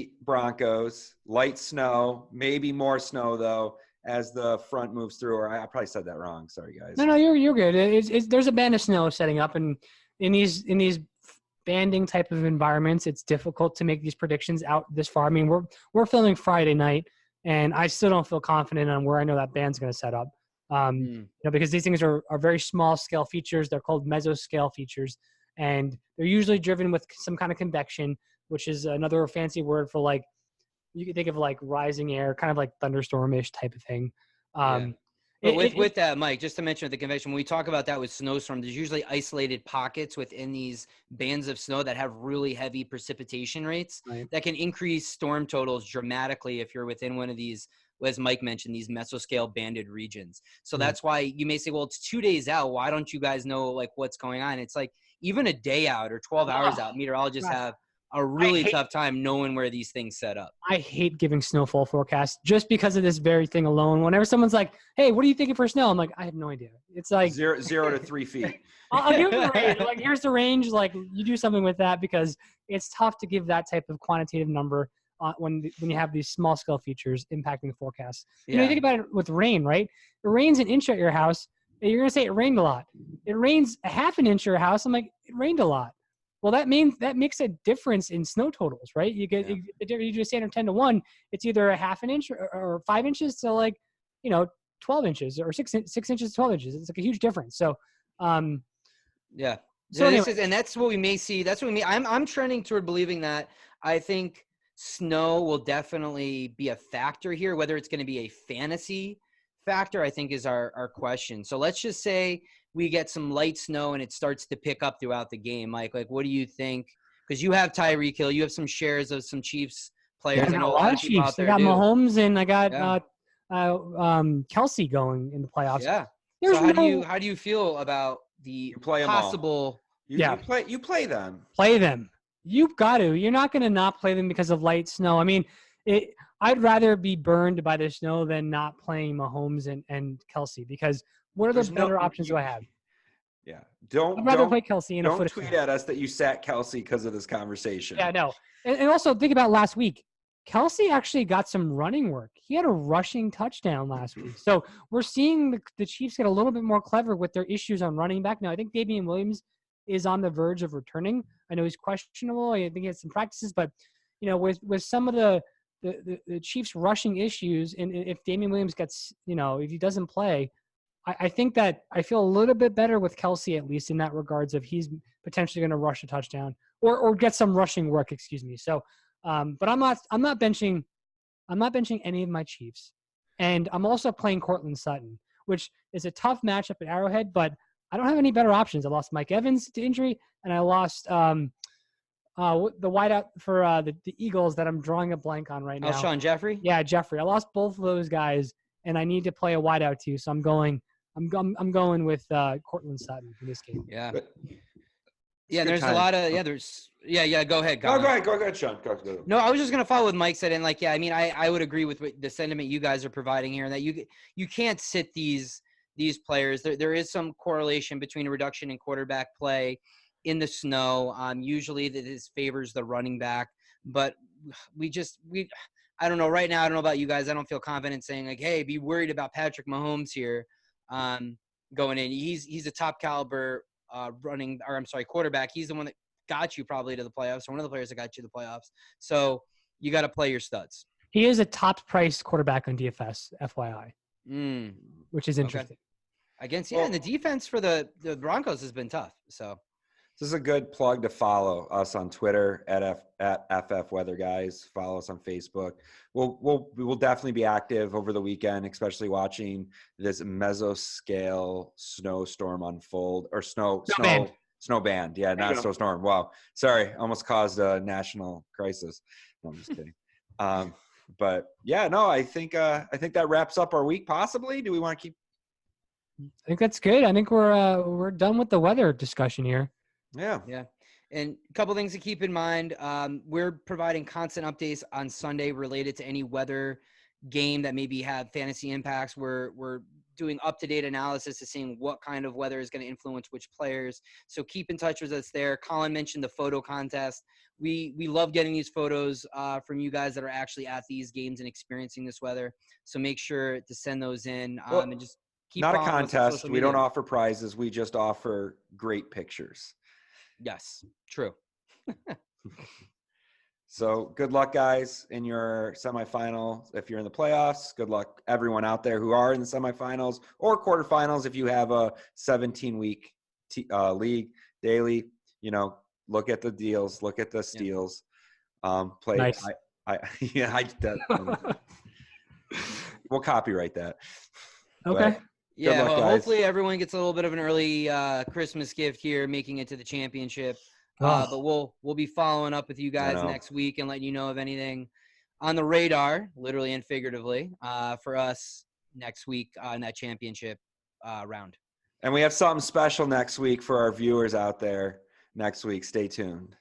the Broncos. Light snow, maybe more snow though, as the front moves through. Or I probably said that wrong. Sorry, guys. No, you're good. There's a band of snow setting up, and in these banding type of environments, it's difficult to make these predictions out this far. I mean, we're filming Friday night, and I still don't feel confident on where I know that band's going to set up. Because these things are very small scale features. They're called mesoscale features, and they're usually driven with some kind of convection, which is another fancy word for like, you can think of like rising air, kind of like thunderstormish type of thing. But with that, Mike, just to mention the convection, when we talk about that with snowstorm, there's usually isolated pockets within these bands of snow that have really heavy precipitation rates that can increase storm totals dramatically if you're within one of these, as Mike mentioned, these mesoscale banded regions. So that's why you may say, well, it's 2 days out. Why don't you guys know like what's going on? It's like even a day out or 12 hours out, meteorologists have a really tough time knowing where these things set up. I hate giving snowfall forecasts just because of this very thing alone. Whenever someone's like, hey, what are you thinking for snow? I'm like, I have no idea. It's like 0 to 3 feet. I'll give them a range. Like, here's the range. Like, you do something with that because it's tough to give that type of quantitative number when you have these small scale features impacting the forecast. You know, you think about it with rain, right? It rains an inch at your house. And you're going to say it rained a lot. It rains a half an inch at your house. I'm like, it rained a lot. Well, that makes a difference in snow totals, right? You get you do a standard 10 to 1. It's either a half an inch or 5 inches to 12 inches or 6 inches to 12 inches. It's like a huge difference. So, yeah. So anyway. And that's what we may see. That's what I'm trending toward believing that. I think snow will definitely be a factor here. Whether it's going to be a fantasy factor, I think is our question. So let's just say we get some light snow and it starts to pick up throughout the game. Mike, like, what do you think? Because you have Tyreek Hill, you have some shares of some Chiefs players. I know a lot of Chiefs. I got Mahomes and I got Kelsey going in the playoffs. Yeah. So how do you feel about the possible? You play them. Play them. You've got to. You're not going to not play them because of light snow. I mean, I'd rather be burned by the snow than not playing Mahomes and Kelsey because what are the better options do I have? Yeah. I'd rather play Kelsey in a foot. Don't tweet at us that you sat Kelsey because of this conversation. Yeah, no. And also think about last week. Kelsey actually got some running work. He had a rushing touchdown last week. So we're seeing the Chiefs get a little bit more clever with their issues on running back. Now, I think Damian Williams is on the verge of returning. I know he's questionable. I think he has some practices. But, with some of the Chiefs rushing issues, and if Damian Williams gets, if he doesn't play, I think that I feel a little bit better with Kelsey, at least in that regards of he's potentially going to rush a touchdown or get some rushing work, excuse me. So, but I'm not benching any of my Chiefs. And I'm also playing Cortland Sutton, which is a tough matchup at Arrowhead, but I don't have any better options. I lost Mike Evans to injury and I lost, the wideout for the Eagles that I'm drawing a blank on right now. Alshon Jeffrey? Yeah, Jeffrey. I lost both of those guys, and I need to play a wideout too. So I'm going with Cortland Sutton in this game. Yeah. There's a lot of Go ahead. Go ahead, Sean. Go. No, I was just gonna follow what Mike said, and I would agree with the sentiment you guys are providing here, and that you can't sit these players. There is some correlation between a reduction in quarterback play in the snow. Usually this favors the running back, but I don't know. Right now, I don't know about you guys. I don't feel confident saying like, hey, be worried about Patrick Mahomes here going in. He's a top caliber quarterback. He's the one that got you probably to the playoffs, or one of the players that got you to the playoffs. So you got to play your studs. He is a top priced quarterback on DFS, FYI, which is interesting. Okay. And the defense for the Broncos has been tough. So this is a good plug to follow us on Twitter at FFWeatherguys. Follow us on Facebook. We will definitely be active over the weekend, especially watching this mesoscale snowstorm unfold or snow band. Yeah, not snowstorm. Wow. Sorry. Almost caused a national crisis. No, I'm just kidding. But yeah, no, I think that wraps up our week possibly. Do we want to keep? I think that's good. I think we're done with the weather discussion here. Yeah. And a couple things to keep in mind. We're providing constant updates on Sunday related to any weather game that maybe have fantasy impacts. We're doing up-to-date analysis of seeing what kind of weather is going to influence which players. So keep in touch with us there. Colin mentioned the photo contest. We love getting these photos from you guys that are actually at these games and experiencing this weather. So make sure to send those in and just keep not a following us on contest. social We don't media. offer prizes. We just offer great pictures. Yes, true. So good luck, guys, in your semifinal. If you're in the playoffs, good luck everyone out there who are in the semifinals or quarterfinals. If you have a 17-week league daily, look at the deals, look at the steals. Play. Nice. We'll copyright that. Okay. But Yeah, luck, guys. hopefully everyone gets a little bit of an early Christmas gift here, making it to the championship. But we'll be following up with you guys next week and letting you know of anything on the radar, literally and figuratively, for us next week in that championship round. And we have something special next week for our viewers out there next week. Stay tuned.